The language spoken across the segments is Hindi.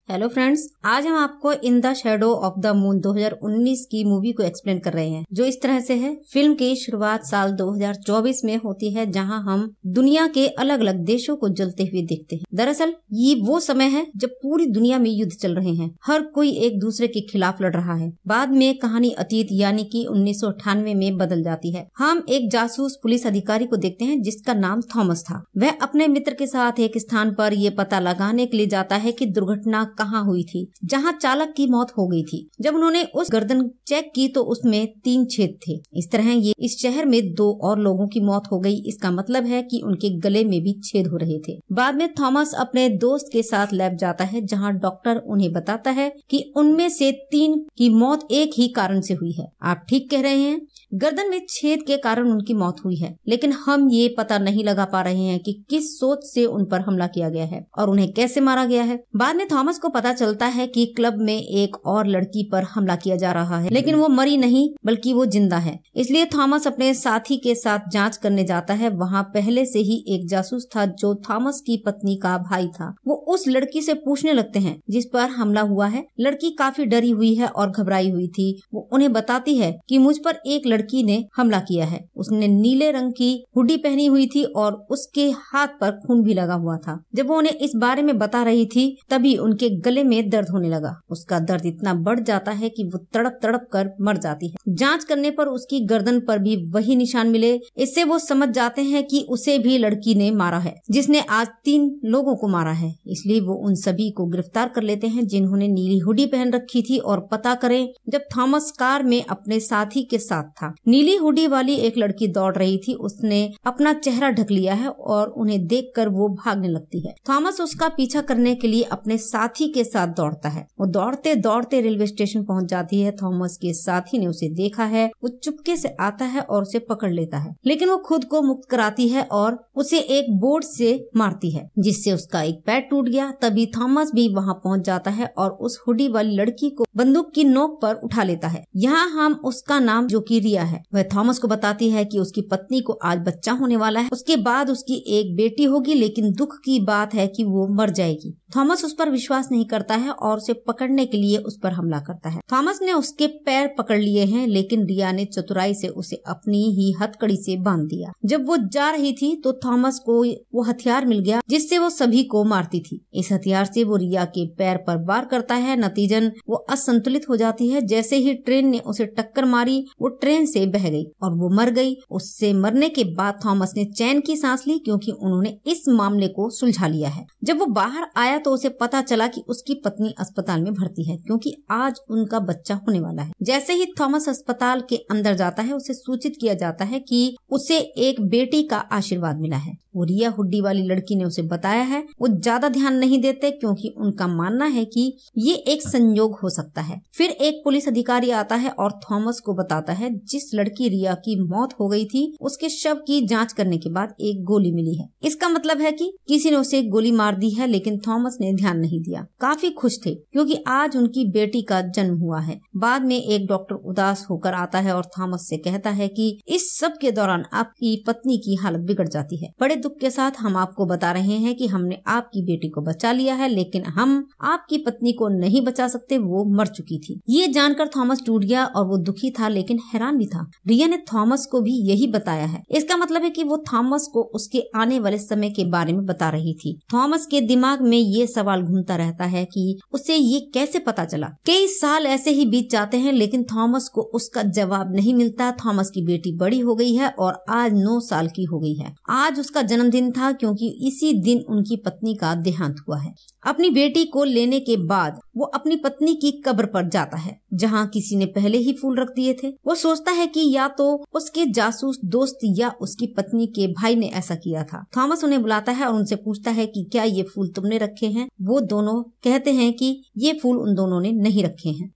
हेलो फ्रेंड्स, आज हम आपको in the shadow of the moon 2019 की मूवी को एक्सप्लेन कर रहे हैं, जो इस तरह से है। फिल्म की शुरुआत साल 2024 में होती है, जहां हम दुनिया के अलग अलग देशों को जलते हुए देखते हैं। दरअसल ये वो समय है जब पूरी दुनिया में युद्ध चल रहे हैं, हर कोई एक दूसरे के खिलाफ लड़ रहा है। बाद में कहानी अतीत यानी कि 1998 में बदल जाती है। हम एक जासूस पुलिस अधिकारी को देखते हैं जिसका नाम थॉमस था। वह अपने मित्र के साथ एक स्थान पर ये पता लगाने के लिए जाता है कि दुर्घटना कहाँ हुई थी, जहां चालक की मौत हो गई थी। जब उन्होंने उस गर्दन चेक की तो उसमें 3 छेद थे। इस तरह ये इस शहर में 2 और लोगों की मौत हो गई। इसका मतलब है कि उनके गले में भी छेद हो रहे थे। बाद में थॉमस अपने दोस्त के साथ लैब जाता है, जहां डॉक्टर उन्हें बताता है कि उनमें से 3 की मौत एक ही कारण से हुई है। आप ठीक कह रहे हैं, गर्दन में छेद के कारण उनकी मौत हुई है, लेकिन हम ये पता नहीं लगा पा रहे हैं कि किस सोच से उन पर हमला किया गया है और उन्हें कैसे मारा गया है। बाद में थॉमस को पता चलता है कि क्लब में एक और लड़की पर हमला किया जा रहा है, लेकिन वो मरी नहीं बल्कि वो जिंदा है। इसलिए थॉमस अपने साथी के साथ जांच करने जाता है। वहाँ पहले से ही एक जासूस था जो थॉमस की पत्नी का भाई था। वो उस लड़की से पूछने लगते हैं जिस पर हमला हुआ है। लड़की काफी डरी हुई है और घबराई हुई थी। वो उन्हें बताती है कि मुझ पर एक लड़की ने हमला किया है। उसने नीले रंग की हुडी पहनी हुई थी और उसके हाथ पर खून भी लगा हुआ था। जब वो उन्हें इस बारे में बता रही थी तभी उनके गले में दर्द होने लगा। उसका दर्द इतना बढ़ जाता है कि वो तड़प तड़प कर मर जाती है। जांच करने पर उसकी गर्दन पर भी वही निशान मिले। इससे वो समझ जाते हैं कि उसे भी लड़की ने मारा है, जिसने आज 3 लोगों को मारा है। इसलिए वो उन सभी को गिरफ्तार कर लेते हैं जिन्होंने नीली हुडी पहन रखी थी और पता करें जब थॉमस कार में अपने साथी के साथ था। नीली हुडी वाली एक लड़की दौड़ रही थी। उसने अपना चेहरा ढक लिया है और उन्हें देखकर वो भागने लगती है। थॉमस उसका पीछा करने के लिए अपने साथी के साथ दौड़ता है। वो दौड़ते दौड़ते रेलवे स्टेशन पहुंच जाती है। थॉमस के साथी ने उसे देखा है। वो चुपके से आता है और उसे पकड़ लेता है, लेकिन वो खुद को मुक्त कराती है और उसे एक बोर्ड से मारती है, जिससे उसका एक पैर टूट गया। तभी थॉमस भी वहाँ पहुँच जाता है और उस हुडी वाली लड़की को बंदूक की नोक पर उठा लेता है। यहाँ हम उसका नाम, जो कि रिया है, वह थॉमस को बताती है कि उसकी पत्नी को आज बच्चा होने वाला है। उसके बाद उसकी एक बेटी होगी, लेकिन दुख की बात है कि वो मर जाएगी। थॉमस उस पर विश्वास नहीं करता है और उसे पकड़ने के लिए उस पर हमला करता है। थॉमस ने उसके पैर पकड़ लिए हैं, लेकिन रिया ने चतुराई से उसे अपनी ही हथकड़ी से बांध दिया। जब वो जा रही थी तो थॉमस को वो हथियार मिल गया जिससे वो सभी को मारती थी। इस हथियार से वो रिया के पैर पर वार करता है। नतीजन वो असंतुलित हो जाती है। जैसे ही ट्रेन ने उसे टक्कर मारी, वो ट्रेन से बह गई और वो मर गई। उससे मरने के बाद थॉमस ने चैन की सांस ली, क्योंकि उन्होंने इस मामले को सुलझा लिया है। जब वो बाहर आया तो उसे पता चला कि उसकी पत्नी अस्पताल में भर्ती है, क्योंकि आज उनका बच्चा होने वाला है। जैसे ही थॉमस अस्पताल के अंदर जाता है, उसे सूचित किया जाता है कि उसे एक बेटी का आशीर्वाद मिला है। वो रिया हुड्डी वाली लड़की ने उसे बताया है। वो ज्यादा ध्यान नहीं देते, क्योंकि उनका मानना है कि ये एक संयोग हो सकता है। फिर एक पुलिस अधिकारी आता है और थॉमस को बताता है जिस लड़की रिया की मौत हो गई थी, उसके शव की जांच करने के बाद एक गोली मिली है। इसका मतलब है कि किसी ने उसे गोली मार दी है, लेकिन थॉमस ने ध्यान नहीं दिया। काफी खुश थे क्योंकि आज उनकी बेटी का जन्म हुआ है। बाद में एक डॉक्टर उदास होकर आता है और थॉमस से कहता है कि इस सब के दौरान आपकी पत्नी की हालत बिगड़ जाती है। बड़े दुख के साथ हम आपको बता रहे हैं कि हमने आपकी बेटी को बचा लिया है, लेकिन हम आपकी पत्नी को नहीं बचा सकते, वो मर चुकी थी। ये जानकर थॉमस टूट गया और वो दुखी था, लेकिन हैरान भी था। रिया ने थॉमस को भी यही बताया है। इसका मतलब है कि वो थॉमस को उसके आने वाले समय के बारे में बता रही थी। थॉमस के दिमाग में ये सवाल घूमता रहता है कि उसे ये कैसे पता चला। कई साल ऐसे ही बीत जाते हैं, लेकिन थॉमस को उसका जवाब नहीं मिलता। थॉमस की बेटी बड़ी हो गई है और आज 9 साल की हो गई है। आज उसका जन्मदिन था, क्योंकि इसी दिन उनकी पत्नी का देहांत हुआ है। अपनी बेटी को लेने के बाद वो अपनी पत्नी की कब्र पर जाता है, जहाँ किसी ने पहले ही फूल रख दिए थे। वो सोचता है कि या तो उसके जासूस दोस्त या उसकी पत्नी के भाई ने ऐसा किया था। थॉमस उन्हें बुलाता है और उनसे पूछता है कि क्या ये फूल तुमने रखे हैं। वो दोनों कहते हैं कि ये फूल उन दोनों ने नहीं रखे हैं।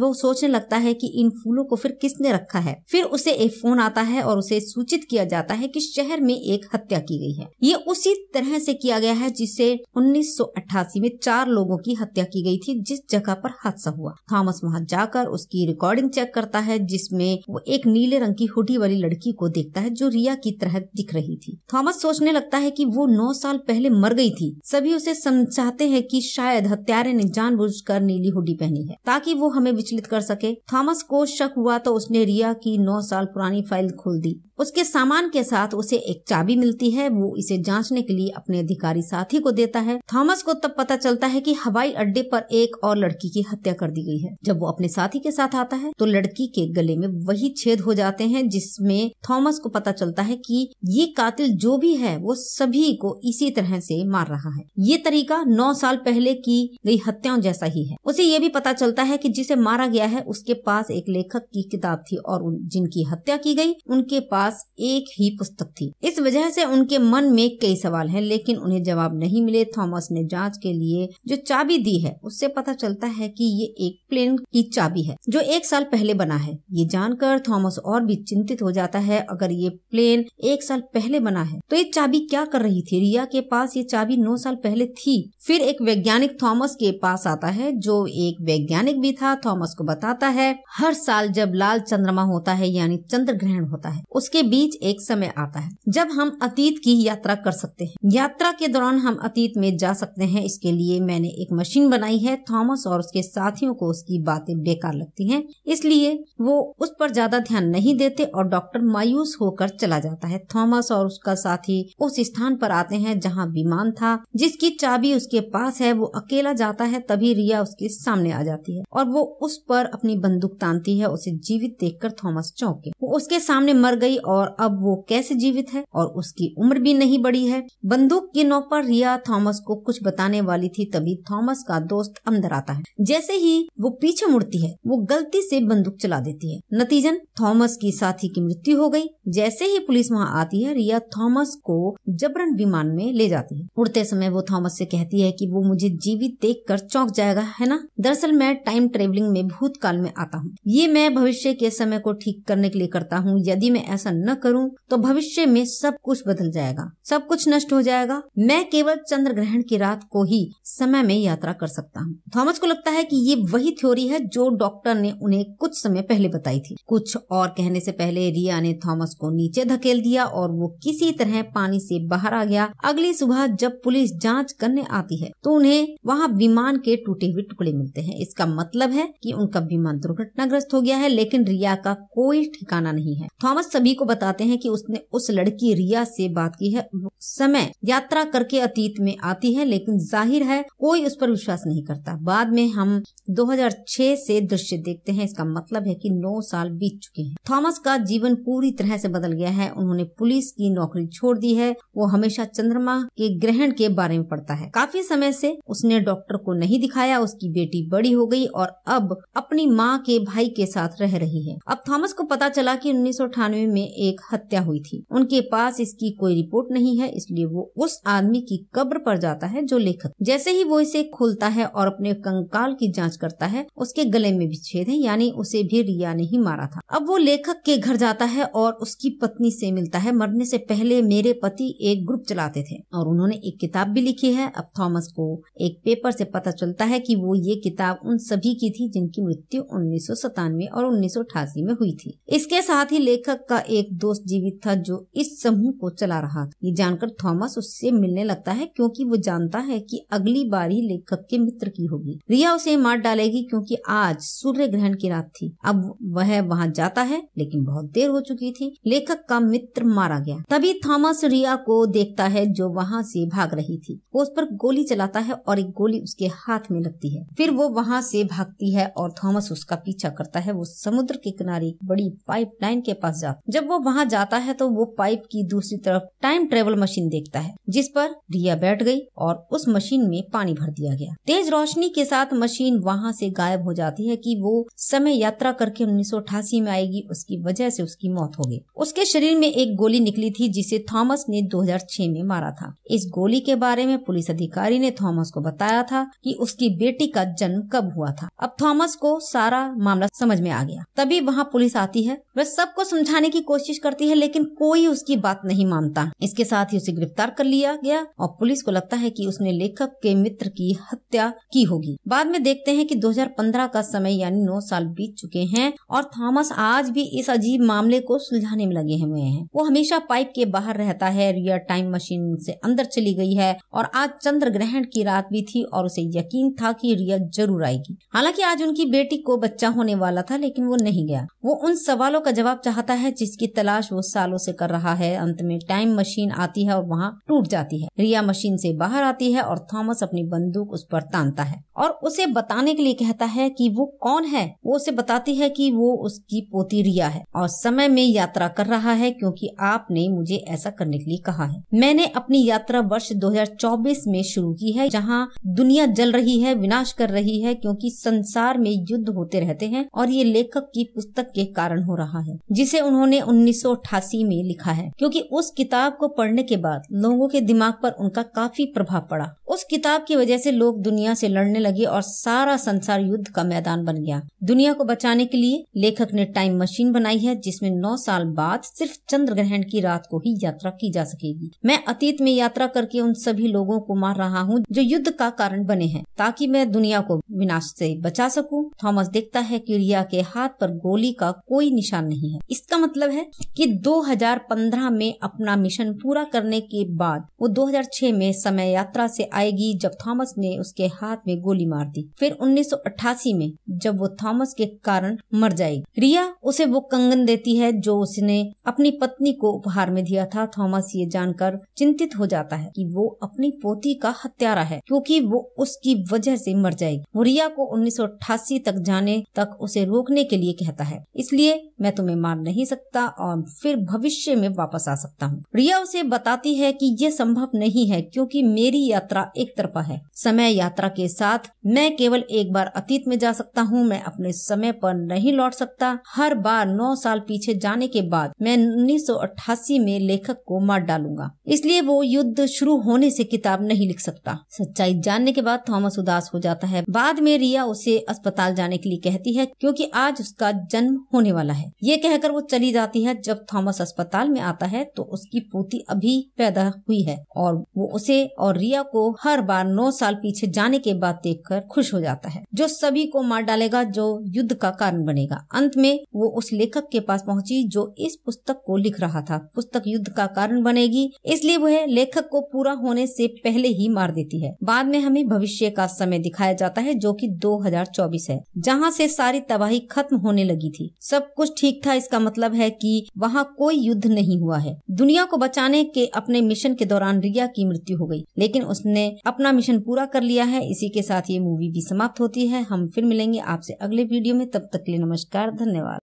वो सोचने लगता है कि इन फूलों को फिर किसने रखा है। फिर उसे एक फोन आता है और उसे सूचित किया जाता है कि शहर में एक हत्या की गई है। ये उसी तरह से किया गया है जिसे 1988 में 4 लोगों की हत्या की गई थी, जिस जगह पर हादसा हुआ। थॉमस वहां जाकर उसकी रिकॉर्डिंग चेक करता है, जिसमें वो एक नीले रंग की हुडी वाली लड़की को देखता है जो रिया की तरह दिख रही थी। थॉमस सोचने लगता है कि वो 9 साल पहले मर गई थी। सभी उसे समझाते हैं कि शायद हत्यारे ने जानबूझकर नीली हुडी पहनी है ताकि वो हमें विचलित कर सके। थॉमस को शक हुआ तो उसने रिया की 9 साल पुरानी फाइल खोल दी। उसके सामान के साथ उसे एक चाबी मिलती है। वो इसे जांचने के लिए अपने अधिकारी साथी को देता है। थॉमस को तब पता चलता है कि हवाई अड्डे पर एक और लड़की की हत्या कर दी गई है। जब वो अपने साथी के साथ आता है तो लड़की के गले में वही छेद हो जाते हैं जिसमें थॉमस को पता चलता है कि ये कातिल जो भी है वो सभी को इसी तरह से मार रहा है। ये तरीका 9 साल पहले की गई हत्याओं जैसा ही है। उसे ये भी पता चलता है कि जिसे मारा गया है उसके पास एक लेखक की किताब थी और जिनकी हत्या की गई उनके पास एक ही पुस्तक थी। इस वजह से उनके मन में कई सवाल हैं लेकिन उन्हें जवाब नहीं मिले। थॉमस ने जांच के लिए जो चाबी दी है उससे पता चलता है कि ये एक प्लेन की चाबी है जो 1 साल पहले बना है। ये जानकर थॉमस और भी चिंतित हो जाता है। अगर ये प्लेन 1 साल पहले बना है तो ये चाबी क्या कर रही थी? रिया के पास ये चाबी 9 साल पहले थी। फिर एक वैज्ञानिक थॉमस के पास आता है जो एक वैज्ञानिक भी था। थॉमस को बताता है हर साल जब लाल चंद्रमा होता है यानी चंद्र ग्रहण होता है उसके बीच एक समय आता है जब हम अतीत की यात्रा कर सकते हैं। यात्रा के दौरान हम अतीत में जा सकते हैं। इसके लिए मैंने एक मशीन बनाई है। थॉमस और उसके साथियों को उसकी बातें बेकार लगती हैं इसलिए वो उस पर ज्यादा ध्यान नहीं देते और डॉक्टर मायूस होकर चला जाता है। थॉमस और उसका साथी उस स्थान पर आते हैं जहाँ विमान था जिसकी चाबी उसके पास है। वो अकेला जाता है तभी रिया उसके सामने आ जाती है और वो उस पर अपनी बंदूक तानती है। उसे जीवित देखकर थॉमस चौंके। वो उसके सामने मर गई और अब वो कैसे जीवित है और उसकी उम्र भी नहीं बढ़ी है। बंदूक की नोक पर रिया थॉमस को कुछ बताने वाली थी तभी थॉमस का दोस्त अंदर आता है। जैसे ही वो पीछे मुड़ती है वो गलती से बंदूक चला देती है। नतीजन थॉमस की साथी की मृत्यु हो गई। जैसे ही पुलिस वहाँ आती है रिया थॉमस को जबरन विमान में ले जाती है। उड़ते समय वो थॉमस से कहती है कि वो मुझे जीवित देखकर चौंक जाएगा है ना। दरअसल मैं टाइम ट्रेवलिंग में भूतकाल में आता हूँ। ये मैं भविष्य के समय को ठीक करने के लिए करता हूँ। यदि मैं ऐसा न करूं तो भविष्य में सब कुछ बदल जाएगा, सब कुछ नष्ट हो जाएगा। मैं केवल चंद्र ग्रहण की रात को ही समय में यात्रा कर सकता हूँ। थॉमस को लगता है कि ये वही थ्योरी है जो डॉक्टर ने उन्हें कुछ समय पहले बताई थी। कुछ और कहने से पहले रिया ने थॉमस को नीचे धकेल दिया और वो किसी तरह पानी से बाहर आ गया। अगली सुबह जब पुलिस जांच करने आती है तो उन्हें वहाँ विमान के टूटे हुए टुकड़े मिलते हैं। इसका मतलब है कि उनका विमान दुर्घटनाग्रस्त हो गया है लेकिन रिया का कोई ठिकाना नहीं है। थॉमस सभी को बताते हैं कि उसने उस लड़की रिया से बात की है। समय यात्रा करके अतीत में आती है लेकिन जाहिर है कोई उस पर विश्वास नहीं करता। बाद में हम 2006 से दृश्य देखते हैं। इसका मतलब है कि 9 साल बीत चुके हैं। थॉमस का जीवन पूरी तरह से बदल गया है। उन्होंने पुलिस की नौकरी छोड़ दी है। वो हमेशा चंद्रमा के ग्रहण के बारे में पढ़ता है। काफी समय से उसने डॉक्टर को नहीं दिखाया। उसकी बेटी बड़ी हो गई और अब अपनी माँ के भाई के साथ रह रही है। अब थॉमस को पता चला कि 1998 में एक हत्या हुई थी। उनके पास इसकी कोई रिपोर्ट नहीं है इसलिए वो उस आदमी की कब्र पर जाता है जो लेखक। जैसे ही वो इसे खोलता है और अपने कंकाल की जांच करता है उसके गले में भी छेद है यानी उसे भी रिया ने ही मारा था। अब वो लेखक के घर जाता है और उसकी पत्नी से मिलता है। मरने से पहले मेरे पति एक ग्रुप चलाते थे और उन्होंने एक किताब भी लिखी है। अब थॉमस को एक पेपर से पता चलता है कि वो ये किताब उन सभी की थी जिनकी मृत्यु 1997 और 1988 में हुई थी। इसके साथ ही लेखक का एक दोस्त जीवित था जो इस समूह को चला रहा था। ये जानकर थॉमस उससे मिलने लगता है क्योंकि वो जानता है कि अगली बारी लेखक के मित्र की होगी। रिया उसे मार डालेगी क्योंकि आज सूर्य ग्रहण की रात थी। अब वह वहां जाता है लेकिन बहुत देर हो चुकी थी। लेखक का मित्र मारा गया। तभी थॉमस रिया को देखता है जो वहां से भाग रही थी। वो उस पर गोली चलाता है और एक गोली उसके हाथ में लगती है। फिर वो वहां से भागती है और थॉमस उसका पीछा करता है। वो समुद्र के किनारे एक बड़ी पाइपलाइन के पास जाता है। जब वो वहां जाता है तो वो पाइप की दूसरी तरफ टाइम ट्रेवल मशीन देखता है जिस पर रिया बैठ गई और उस मशीन में पानी भर दिया गया। तेज रोशनी के साथ मशीन वहां से गायब हो जाती है कि वो समय यात्रा करके 1988 में आएगी। उसकी वजह से उसकी मौत हो गई। उसके शरीर में एक गोली निकली थी जिसे थॉमस ने 2006 में मारा था। इस गोली के बारे में पुलिस अधिकारी ने थॉमस को बताया था कि उसकी बेटी का जन्म कब हुआ था। अब थॉमस को सारा मामला समझ में आ गया। तभी वहाँ पुलिस आती है। वह सबको समझाने की कोशिश करती है लेकिन कोई उसकी बात नहीं मानता। इसके साथ ही उसे गिरफ्तार कर लिया गया और पुलिस को लगता है कि उसने लेखक के मित्र की हत्या की होगी। बाद में देखते हैं कि 2015 का समय यानी 9 साल बीत चुके हैं और थॉमस थॉमस आज भी इस अजीब मामले को सुलझाने में लगे हुए हैं। वो हमेशा पाइप के बाहर रहता है। रिया टाइम मशीन से अंदर चली गई है और आज चंद्र ग्रहण की रात भी थी और उसे यकीन था कि रिया जरूर आएगी। हालांकि आज उनकी बेटी को बच्चा होने वाला था, लेकिन वो नहीं गया। वो उन सवालों का जवाब चाहता है जिसकी तलाश वो सालों से कर रहा है। अंत में टाइम मशीन आती है और वहाँ टूट जाती है। रिया मशीन से बाहर आती है और थॉमस अपनी बंदूक उस पर तानता है और उसे बताने के लिए कहता है कि वो कौन है। वो उसे बताती है कि वो उसकी पोती रिया है और समय में यात्रा कर रहा है क्योंकि आपने मुझे ऐसा करने के लिए कहा है। मैंने अपनी यात्रा वर्ष 2024 में शुरू की है, जहाँ दुनिया जल रही है, विनाश कर रही है क्योंकि संसार में युद्ध होते रहते हैं और ये लेखक की पुस्तक के कारण हो रहा है, जिसे उन्होंने 1988 में लिखा है। क्योंकि उस किताब को पढ़ने के बाद लोगों के दिमाग पर उनका काफी प्रभाव पड़ा। उस किताब की वजह से लोग दुनिया से लड़ने लगे और सारा संसार युद्ध का मैदान बन गया। दुनिया को बचाने के लिए लेखक ने टाइम मशीन बनाई है जिसमें 9 साल बाद सिर्फ चंद्र ग्रहण की रात को ही यात्रा की जा सकेगी। मैं अतीत में यात्रा करके उन सभी लोगों को मार रहा हूँ जो युद्ध का कारण बने हैं, ताकि मैं दुनिया को विनाश से बचा सकूं। थॉमस देखता है कि रिया के हाथ पर गोली का कोई निशान नहीं है। इसका मतलब है कि 2015 में अपना मिशन पूरा करने के बाद वो 2006 में समय यात्रा से आएगी, जब थॉमस ने उसके हाथ में गोली मार दी। फिर 1988 में जब वो थॉमस के कारण मर जाएगी। रिया उसे वो कंगन देती है जो उसने अपनी पत्नी को उपहार में दिया था। थॉमस ये जानकर चिंतित हो जाता है कि वो अपनी पोती का हत्यारा है, क्योंकि वो उसकी वजह से मर जाएगी। वो रिया को 1988 तक जाने तक उसे रोकने के लिए कहता है, इसलिए मैं तुम्हें मार नहीं सकता और फिर भविष्य में वापस आ सकता हूँ। रिया उसे बताती है कि ये संभव नहीं है क्योंकि मेरी यात्रा एक तरफा है। समय यात्रा के साथ मैं केवल एक बार अतीत में जा सकता हूँ, मैं अपने समय पर नहीं लौट सकता। हर बार 9 साल पीछे जाने के बाद मैं 1988 में लेखक को मार डालूंगा, इसलिए वो युद्ध शुरू होने से किताब नहीं लिख सकता। सच्चाई जानने के बाद थॉमस उदास हो जाता है। बाद में रिया उसे अस्पताल जाने के लिए कहती है क्योंकि आज उसका जन्म होने वाला है। ये कहकर वो चली जाती है। जब थॉमस अस्पताल में आता है तो उसकी पोती अभी पैदा हुई है और वो उसे और रिया को हर बार 9 साल पीछे जाने के बाद देखकर खुश हो जाता है, जो सभी को मार डालेगा, जो युद्ध का कारण बनेगा। अंत में वो उस लेखक के पास पहुंची जो इस पुस्तक को लिख रहा था। पुस्तक युद्ध का कारण बनेगी, इसलिए वह लेखक को पूरा होने से पहले ही मार देती है। बाद में हमें भविष्य का समय दिखाया जाता है जो कि 2024 है, जहाँ से सारी तबाही खत्म होने लगी थी। सब कुछ ठीक था। इसका मतलब है कि वहाँ कोई युद्ध नहीं हुआ है। दुनिया को बचाने के अपने मिशन के दौरान रिया की मृत्यु हो गई, लेकिन उसने अपना मिशन पूरा कर लिया है। इसी के साथ ये मूवी भी समाप्त होती है। हम फिर मिलेंगे आपसे अगले वीडियो में। तब तक के लिए नमस्कार, धन्यवाद।